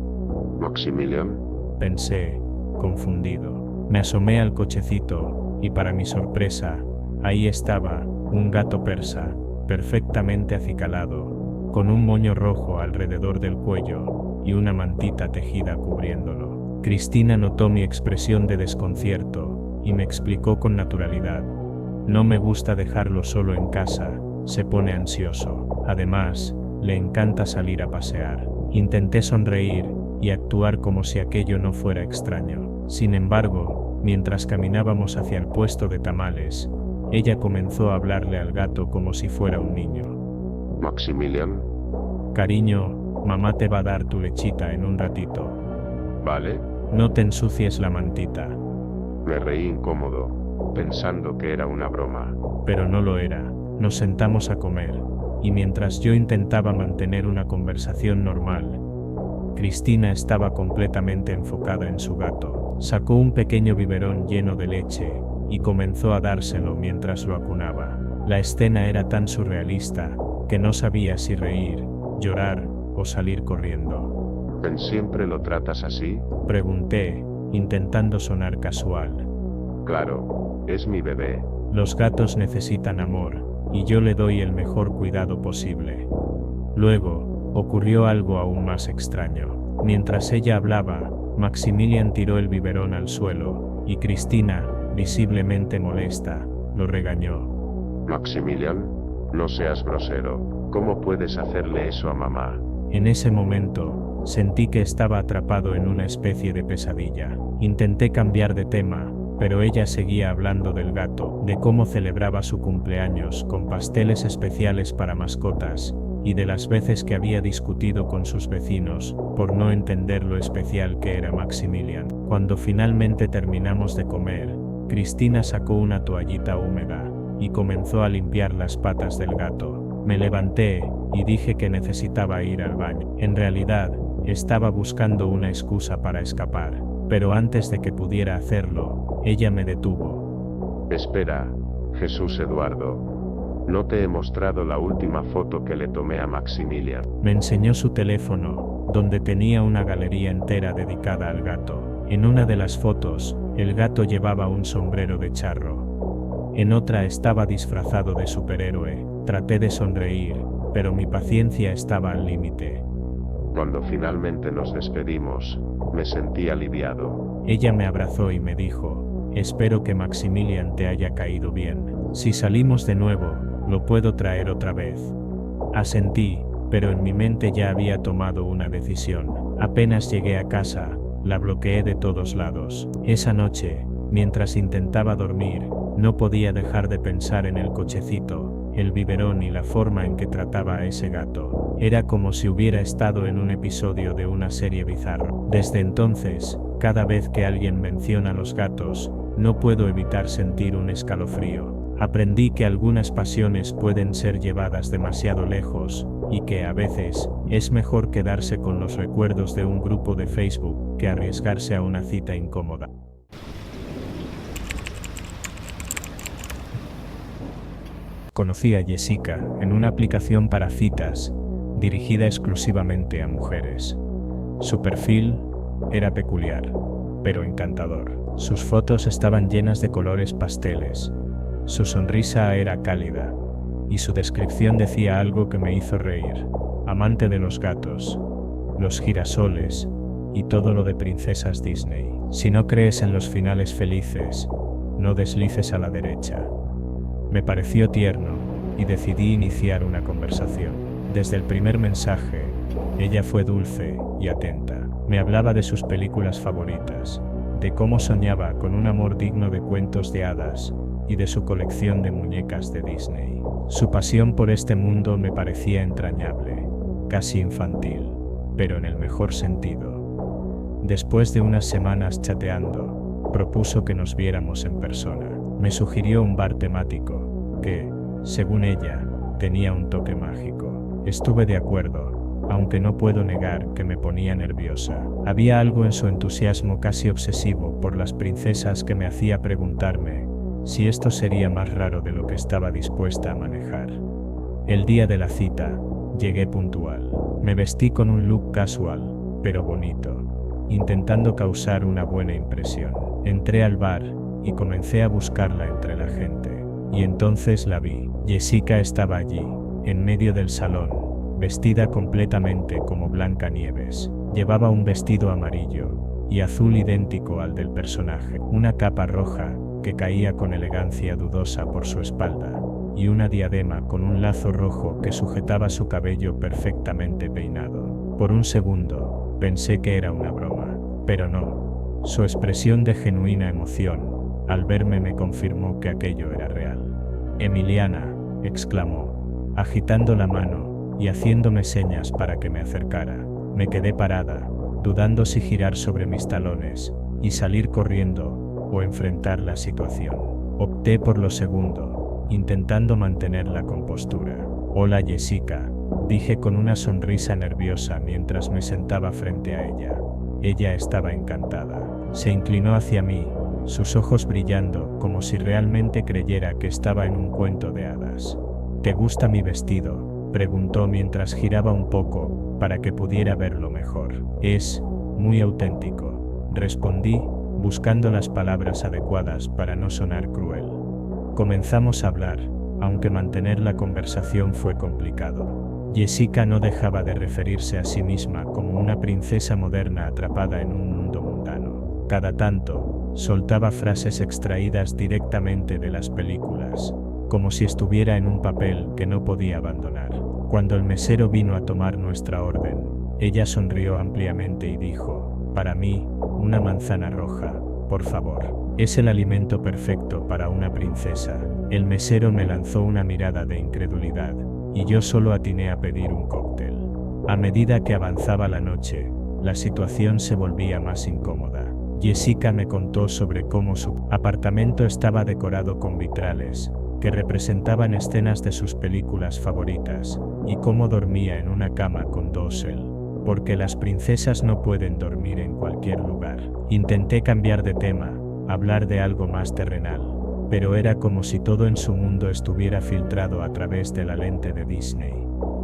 ¿Maximilian? Pensé, confundido. Me asomé al cochecito, y para mi sorpresa, ahí estaba, un gato persa, perfectamente acicalado, con un moño rojo alrededor del cuello, y una mantita tejida cubriéndolo. Cristina notó mi expresión de desconcierto, y me explicó con naturalidad: no me gusta dejarlo solo en casa, se pone ansioso. Además, le encanta salir a pasear. Intenté sonreír y actuar como si aquello no fuera extraño. Sin embargo, mientras caminábamos hacia el puesto de tamales, ella comenzó a hablarle al gato como si fuera un niño. ¿Maximilian? Cariño, mamá te va a dar tu lechita en un ratito. ¿Vale? No te ensucies la mantita. Me reí incómodo, pensando que era una broma. Pero no lo era. Nos sentamos a comer, y mientras yo intentaba mantener una conversación normal, Cristina estaba completamente enfocada en su gato. Sacó un pequeño biberón lleno de leche y comenzó a dárselo mientras lo acunaba. La escena era tan surrealista que no sabía si reír, llorar o salir corriendo. ¿En siempre lo tratas así? Pregunté, intentando sonar casual. Claro, es mi bebé. Los gatos necesitan amor, y yo le doy el mejor cuidado posible. Luego, ocurrió algo aún más extraño. Mientras ella hablaba, Maximilian tiró el biberón al suelo, y Cristina, visiblemente molesta, lo regañó. Maximilian, no seas grosero. ¿Cómo puedes hacerle eso a mamá? En ese momento, sentí que estaba atrapado en una especie de pesadilla. Intenté cambiar de tema, pero ella seguía hablando del gato, de cómo celebraba su cumpleaños con pasteles especiales para mascotas, y de las veces que había discutido con sus vecinos por no entender lo especial que era Maximilian. Cuando finalmente terminamos de comer, Cristina sacó una toallita húmeda y comenzó a limpiar las patas del gato. Me levanté y dije que necesitaba ir al baño. En realidad, estaba buscando una excusa para escapar, pero antes de que pudiera hacerlo, ella me detuvo. Espera, Jesús Eduardo. No te he mostrado la última foto que le tomé a Maximilian. Me enseñó su teléfono, donde tenía una galería entera dedicada al gato. En una de las fotos, el gato llevaba un sombrero de charro. En otra estaba disfrazado de superhéroe. Traté de sonreír, pero mi paciencia estaba al límite. Cuando finalmente nos despedimos, me sentí aliviado. Ella me abrazó y me dijo: espero que Maximilian te haya caído bien. Si salimos de nuevo, lo puedo traer otra vez. Asentí, pero en mi mente ya había tomado una decisión. Apenas llegué a casa, la bloqueé de todos lados. Esa noche, mientras intentaba dormir, no podía dejar de pensar en el cochecito, el biberón y la forma en que trataba a ese gato. Era como si hubiera estado en un episodio de una serie bizarra. Desde entonces, cada vez que alguien menciona los gatos, no puedo evitar sentir un escalofrío. Aprendí que algunas pasiones pueden ser llevadas demasiado lejos, y que a veces, es mejor quedarse con los recuerdos de un grupo de Facebook que arriesgarse a una cita incómoda. Conocí a Jessica en una aplicación para citas dirigida exclusivamente a mujeres. Su perfil era peculiar, pero encantador. Sus fotos estaban llenas de colores pasteles. Su sonrisa era cálida, y su descripción decía algo que me hizo reír. Amante de los gatos, los girasoles y todo lo de princesas Disney. Si no crees en los finales felices, no deslices a la derecha. Me pareció tierno y decidí iniciar una conversación. Desde el primer mensaje, ella fue dulce y atenta. Me hablaba de sus películas favoritas, de cómo soñaba con un amor digno de cuentos de hadas y de su colección de muñecas de Disney. Su pasión por este mundo me parecía entrañable, casi infantil, pero en el mejor sentido. Después de unas semanas chateando, propuso que nos viéramos en persona. Me sugirió un bar temático que, según ella, tenía un toque mágico. Estuve de acuerdo, aunque no puedo negar que me ponía nerviosa. Había algo en su entusiasmo casi obsesivo por las princesas que me hacía preguntarme si esto sería más raro de lo que estaba dispuesta a manejar. El día de la cita, llegué puntual. Me vestí con un look casual, pero bonito, intentando causar una buena impresión. Entré al bar y comencé a buscarla entre la gente. Y entonces la vi. Jessica estaba allí, en medio del salón, vestida completamente como Blancanieves. Llevaba un vestido amarillo y azul idéntico al del personaje, una capa roja que caía con elegancia dudosa por su espalda, y una diadema con un lazo rojo que sujetaba su cabello perfectamente peinado. Por un segundo, pensé que era una broma, pero no. Su expresión de genuina emoción al verme me confirmó que aquello era real. «Emiliana», exclamó, agitando la mano y haciéndome señas para que me acercara. Me quedé parada, dudando si girar sobre mis talones y salir corriendo o enfrentar la situación. Opté por lo segundo, intentando mantener la compostura. «Hola Jessica», dije con una sonrisa nerviosa mientras me sentaba frente a ella. Ella estaba encantada. Se inclinó hacia mí, sus ojos brillando como si realmente creyera que estaba en un cuento de hadas. «¿Te gusta mi vestido?», preguntó mientras giraba un poco para que pudiera verlo mejor. «Es muy auténtico», respondí, buscando las palabras adecuadas para no sonar cruel. Comenzamos a hablar, aunque mantener la conversación fue complicado. Jessica no dejaba de referirse a sí misma como una princesa moderna atrapada en un mundo mundano. Cada tanto, soltaba frases extraídas directamente de las películas, como si estuviera en un papel que no podía abandonar. Cuando el mesero vino a tomar nuestra orden, ella sonrió ampliamente y dijo: «Para mí, una manzana roja, por favor. Es el alimento perfecto para una princesa». El mesero me lanzó una mirada de incredulidad, y yo solo atiné a pedir un cóctel. A medida que avanzaba la noche, la situación se volvía más incómoda. Jessica me contó sobre cómo su apartamento estaba decorado con vitrales que representaban escenas de sus películas favoritas, y cómo dormía en una cama con dosel, porque las princesas no pueden dormir en cualquier lugar. Intenté cambiar de tema, hablar de algo más terrenal, pero era como si todo en su mundo estuviera filtrado a través de la lente de Disney.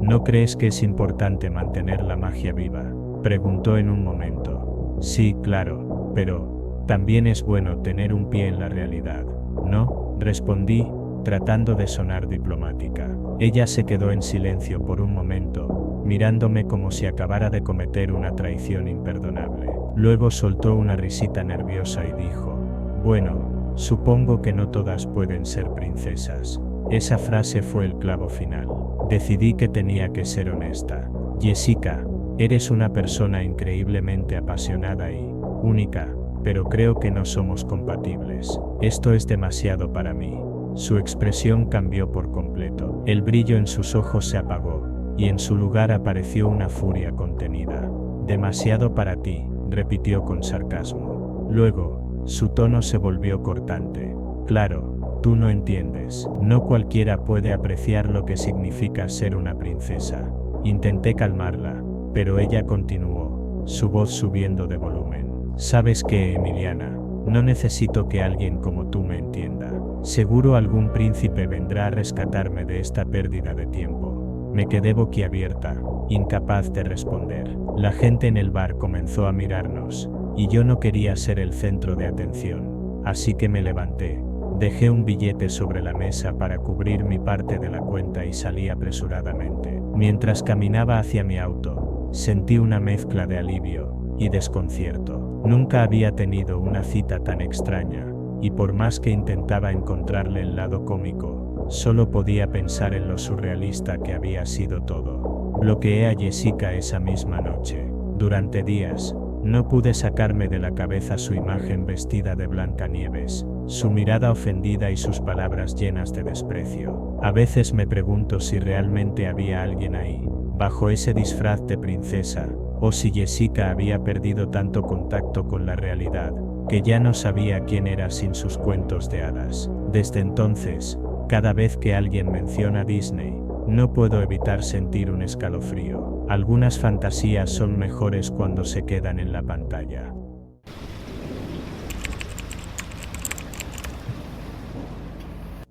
«¿No crees que es importante mantener la magia viva?», preguntó en un momento. «Sí, claro, pero también es bueno tener un pie en la realidad, ¿no?», respondí, tratando de sonar diplomática. Ella se quedó en silencio por un momento, mirándome como si acabara de cometer una traición imperdonable. Luego soltó una risita nerviosa y dijo: «Bueno, supongo que no todas pueden ser princesas». Esa frase fue el clavo final. Decidí que tenía que ser honesta. «Jessica, eres una persona increíblemente apasionada y única, pero creo que no somos compatibles. Esto es demasiado para mí». Su expresión cambió por completo. El brillo en sus ojos se apagó, y en su lugar apareció una furia contenida. «Demasiado para ti», repitió con sarcasmo. Luego, su tono se volvió cortante. «Claro, tú no entiendes. No cualquiera puede apreciar lo que significa ser una princesa». Intenté calmarla, pero ella continuó, su voz subiendo de volumen. «¿Sabes qué, Emiliana? No necesito que alguien como tú me entienda. Seguro algún príncipe vendrá a rescatarme de esta pérdida de tiempo. Me quedé boquiabierta, incapaz de responder. La gente en el bar comenzó a mirarnos, y yo no quería ser el centro de atención. Así que me levanté, dejé un billete sobre la mesa para cubrir mi parte de la cuenta y salí apresuradamente. Mientras caminaba hacia mi auto, sentí una mezcla de alivio y desconcierto. Nunca había tenido una cita tan extraña, y por más que intentaba encontrarle el lado cómico, solo podía pensar en lo surrealista que había sido todo. Bloqueé a Jessica esa misma noche. Durante días, no pude sacarme de la cabeza su imagen vestida de Blancanieves, su mirada ofendida y sus palabras llenas de desprecio. A veces me pregunto si realmente había alguien ahí, bajo ese disfraz de princesa, o si Jessica había perdido tanto contacto con la realidad, que ya no sabía quién era sin sus cuentos de hadas. Desde entonces, cada vez que alguien menciona Disney, no puedo evitar sentir un escalofrío. Algunas fantasías son mejores cuando se quedan en la pantalla.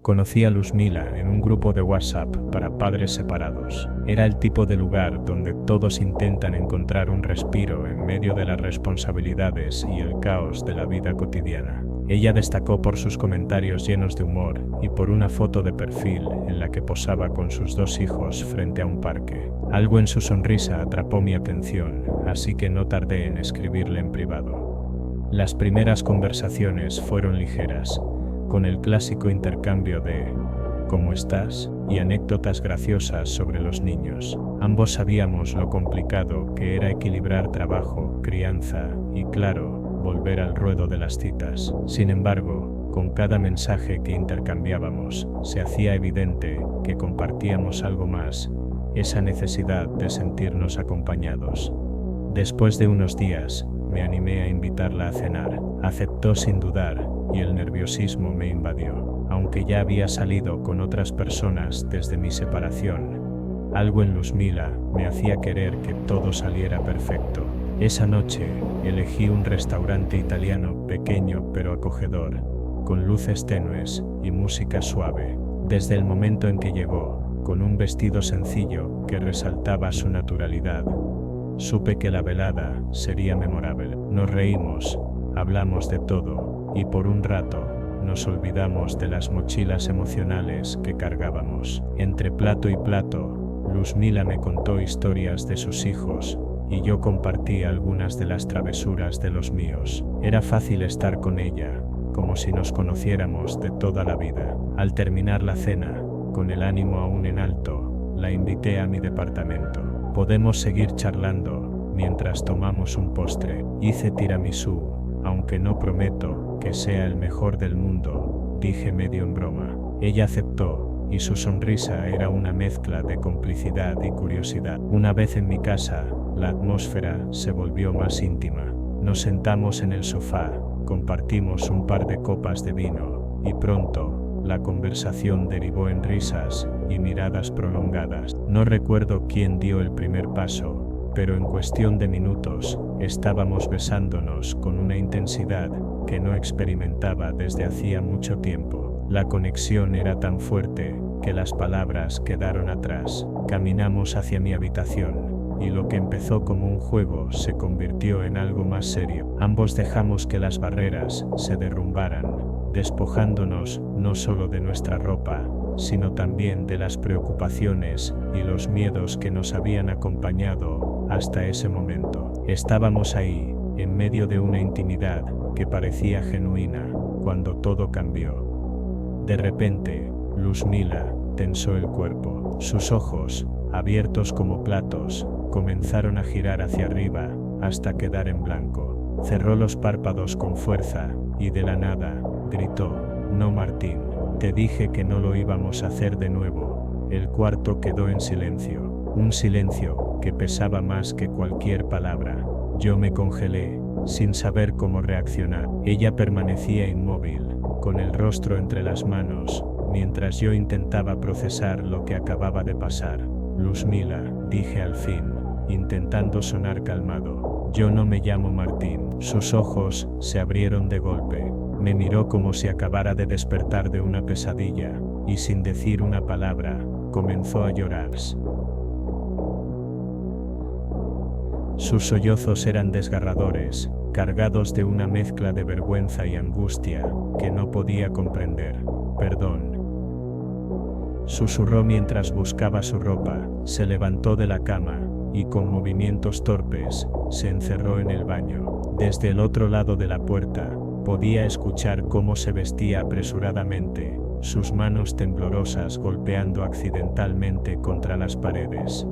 Conocí a Luzmila en un grupo de WhatsApp para padres separados. Era el tipo de lugar donde todos intentan encontrar un respiro en medio de las responsabilidades y el caos de la vida cotidiana. Ella destacó por sus comentarios llenos de humor y por una foto de perfil en la que posaba con sus 2 hijos frente a un parque. Algo en su sonrisa atrapó mi atención, así que no tardé en escribirle en privado. Las primeras conversaciones fueron ligeras, con el clásico intercambio de ¿cómo estás? Y anécdotas graciosas sobre los niños. Ambos sabíamos lo complicado que era equilibrar trabajo, crianza y, claro, volver al ruedo de las citas. Sin embargo, con cada mensaje que intercambiábamos, se hacía evidente que compartíamos algo más, esa necesidad de sentirnos acompañados. Después de unos días, me animé a invitarla a cenar. Aceptó sin dudar, y el nerviosismo me invadió. Aunque ya había salido con otras personas desde mi separación, algo en Luzmila me hacía querer que todo saliera perfecto. Esa noche, elegí un restaurante italiano pequeño pero acogedor, con luces tenues y música suave. Desde el momento en que llegó, con un vestido sencillo que resaltaba su naturalidad, supe que la velada sería memorable. Nos reímos, hablamos de todo, y por un rato, nos olvidamos de las mochilas emocionales que cargábamos. Entre plato y plato, Luzmila me contó historias de sus hijos, y yo compartí algunas de las travesuras de los míos. Era fácil estar con ella, como si nos conociéramos de toda la vida. Al terminar la cena, con el ánimo aún en alto, la invité a mi departamento. Podemos seguir charlando mientras tomamos un postre. Hice tiramisú, aunque no prometo que sea el mejor del mundo, dije medio en broma. Ella aceptó, y su sonrisa era una mezcla de complicidad y curiosidad. Una vez en mi casa, la atmósfera se volvió más íntima. Nos sentamos en el sofá, compartimos un par de copas de vino, y pronto, la conversación derivó en risas y miradas prolongadas. No recuerdo quién dio el primer paso, pero en cuestión de minutos, estábamos besándonos con una intensidad que no experimentaba desde hacía mucho tiempo. La conexión era tan fuerte que las palabras quedaron atrás. Caminamos hacia mi habitación, y lo que empezó como un juego se convirtió en algo más serio. Ambos dejamos que las barreras se derrumbaran, despojándonos no solo de nuestra ropa, sino también de las preocupaciones y los miedos que nos habían acompañado hasta ese momento. Estábamos ahí, en medio de una intimidad que parecía genuina, cuando todo cambió. De repente, Luzmila tensó el cuerpo. Sus ojos, abiertos como platos, comenzaron a girar hacia arriba hasta quedar en blanco. Cerró los párpados con fuerza y de la nada gritó: «No, Martín, te dije que no lo íbamos a hacer de nuevo». El cuarto quedó en silencio, un silencio que pesaba más que cualquier palabra. Yo me congelé, sin saber cómo reaccionar. Ella permanecía inmóvil, con el rostro entre las manos, mientras yo intentaba procesar lo que acababa de pasar. «Luzmila», dije al fin, intentando sonar calmado, «yo no me llamo Martín». Sus ojos se abrieron de golpe. Me miró como si acabara de despertar de una pesadilla, y sin decir una palabra, comenzó a llorar. Sus sollozos eran desgarradores, cargados de una mezcla de vergüenza y angustia que no podía comprender. Perdón. Susurró mientras buscaba su ropa, se levantó de la cama, y con movimientos torpes, se encerró en el baño. Desde el otro lado de la puerta, podía escuchar cómo se vestía apresuradamente, sus manos temblorosas golpeando accidentalmente contra las paredes.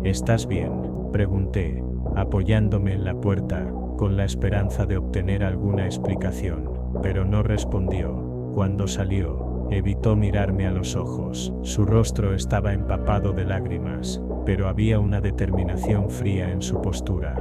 ¿Estás bien?, pregunté, apoyándome en la puerta, con la esperanza de obtener alguna explicación, pero no respondió. Cuando salió, evitó mirarme a los ojos. Su rostro estaba empapado de lágrimas, pero había una determinación fría en su postura.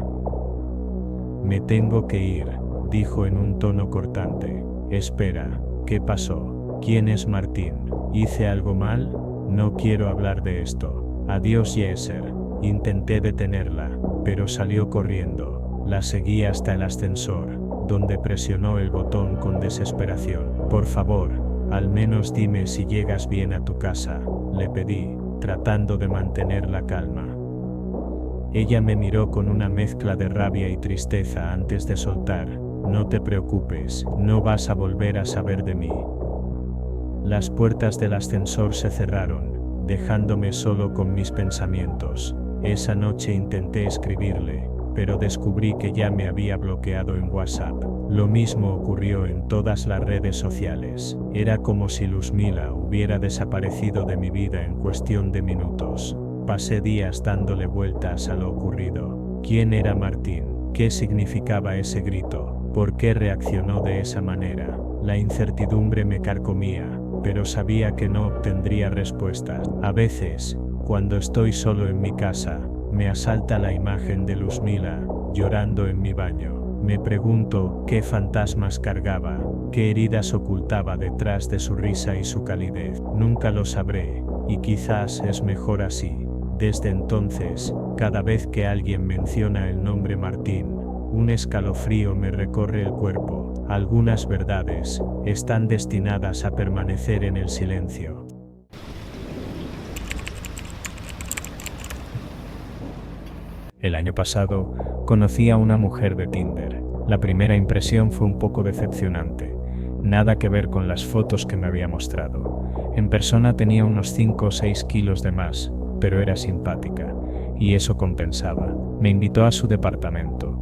Me tengo que ir, dijo en un tono cortante. Espera, ¿qué pasó? ¿Quién es Martín? ¿Hice algo mal? No quiero hablar de esto. Adiós, Yeser. Intenté detenerla, pero salió corriendo. La seguí hasta el ascensor, donde presionó el botón con desesperación. Por favor, al menos dime si llegas bien a tu casa, le pedí, tratando de mantener la calma. Ella me miró con una mezcla de rabia y tristeza antes de soltar. No te preocupes, no vas a volver a saber de mí. Las puertas del ascensor se cerraron, dejándome solo con mis pensamientos. Esa noche intenté escribirle, pero descubrí que ya me había bloqueado en WhatsApp. Lo mismo ocurrió en todas las redes sociales. Era como si Luzmila hubiera desaparecido de mi vida en cuestión de minutos. Pasé días dándole vueltas a lo ocurrido. ¿Quién era Martín? ¿Qué significaba ese grito? ¿Por qué reaccionó de esa manera? La incertidumbre me carcomía, pero sabía que no obtendría respuestas. A veces, cuando estoy solo en mi casa, me asalta la imagen de Luzmila, llorando en mi baño. Me pregunto qué fantasmas cargaba, qué heridas ocultaba detrás de su risa y su calidez. Nunca lo sabré, y quizás es mejor así. Desde entonces, cada vez que alguien menciona el nombre Martín, un escalofrío me recorre el cuerpo. Algunas verdades están destinadas a permanecer en el silencio. El año pasado, conocí a una mujer de Tinder. La primera impresión fue un poco decepcionante. Nada que ver con las fotos que me había mostrado. En persona tenía unos 5 o 6 kilos de más, pero era simpática, y eso compensaba. Me invitó a su departamento,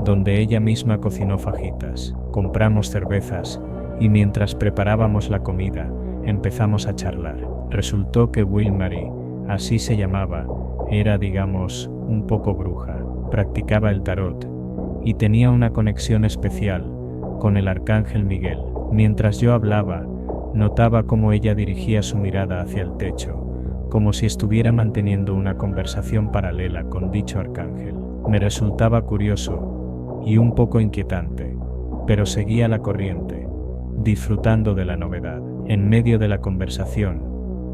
donde ella misma cocinó fajitas. Compramos cervezas, y mientras preparábamos la comida, empezamos a charlar. Resultó que Will-Marie, así se llamaba, era, digamos, un poco bruja. Practicaba el tarot, y tenía una conexión especial con el arcángel Miguel. Mientras yo hablaba, notaba cómo ella dirigía su mirada hacia el techo, como si estuviera manteniendo una conversación paralela con dicho arcángel. Me resultaba curioso y un poco inquietante, pero seguía la corriente, disfrutando de la novedad. En medio de la conversación,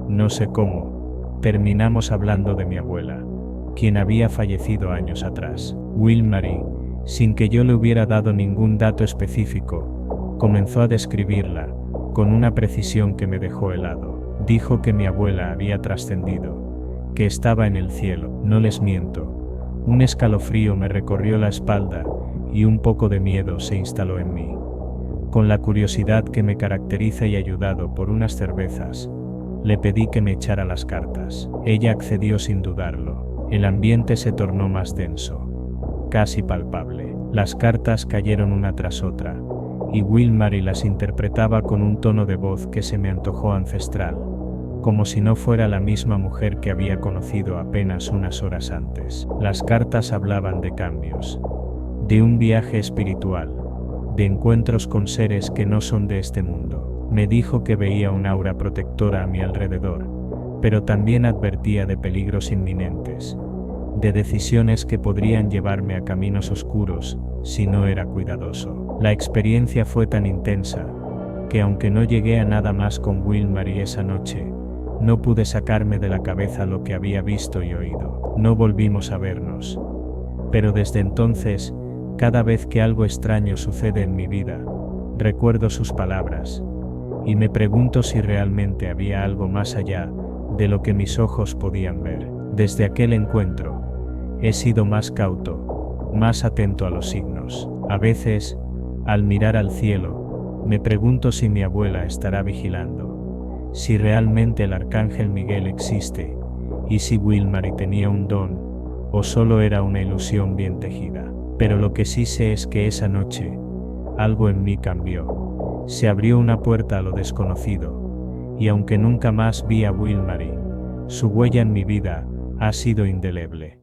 no sé cómo, terminamos hablando de mi abuela, quien había fallecido años atrás. Will-Marie, sin que yo le hubiera dado ningún dato específico, comenzó a describirla, con una precisión que me dejó helado. Dijo que mi abuela había trascendido, que estaba en el cielo. No les miento, un escalofrío me recorrió la espalda y un poco de miedo se instaló en mí. Con la curiosidad que me caracteriza y ayudado por unas cervezas, le pedí que me echara las cartas. Ella accedió sin dudarlo. El ambiente se tornó más denso, casi palpable. Las cartas cayeron una tras otra, y Will-Marie las interpretaba con un tono de voz que se me antojó ancestral, como si no fuera la misma mujer que había conocido apenas unas horas antes. Las cartas hablaban de cambios, de un viaje espiritual, de encuentros con seres que no son de este mundo. Me dijo que veía un aura protectora a mi alrededor, pero también advertía de peligros inminentes, de decisiones que podrían llevarme a caminos oscuros si no era cuidadoso. La experiencia fue tan intensa, que aunque no llegué a nada más con Will-Marie esa noche, no pude sacarme de la cabeza lo que había visto y oído. No volvimos a vernos, pero desde entonces, cada vez que algo extraño sucede en mi vida, Recuerdo sus palabras, y me pregunto si realmente había algo más allá de lo que mis ojos podían ver. Desde aquel encuentro, he sido más cauto, más atento a los signos. A veces, al mirar al cielo, me pregunto si mi abuela estará vigilando, si realmente el arcángel Miguel existe, y si Wilmary tenía un don, o solo era una ilusión bien tejida. Pero lo que sí sé es que esa noche, algo en mí cambió. Se abrió una puerta a lo desconocido, y aunque nunca más vi a Wilmary, su huella en mi vida ha sido indeleble.